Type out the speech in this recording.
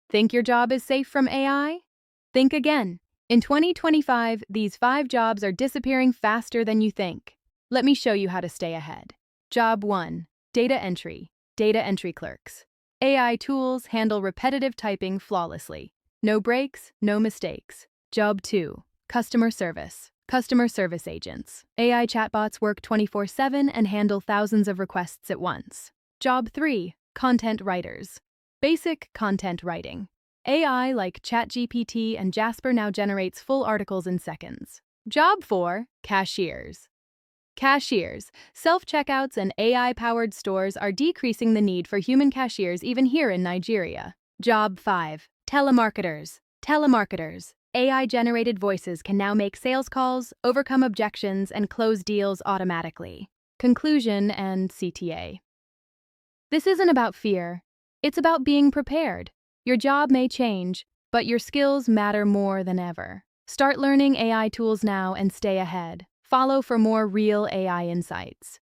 Think your job is safe from AI? Think again. In 2025, these 5 jobs are disappearing faster than you think. Let me show you how to stay ahead. Job 1. Data entry. Data entry clerks. AI tools handle repetitive typing flawlessly. No breaks, no mistakes. Job 2. Customer service. Customer service agents. AI chatbots work 24/7 and handle thousands of requests at once. Job 3. Content writers. Basic content writing. AI like ChatGPT and Jasper now generates full articles in seconds. Job 4. Cashiers. Cashiers. Self-checkouts and AI-powered stores are decreasing the need for human cashiers even here in Nigeria. Job 5. Telemarketers. Telemarketers. AI-generated voices can now make sales calls, overcome objections, and close deals automatically. Conclusion and CTA. This isn't about fear. It's about being prepared. Your job may change, but your skills matter more than ever. Start learning AI tools now and stay ahead. Follow for more real AI insights.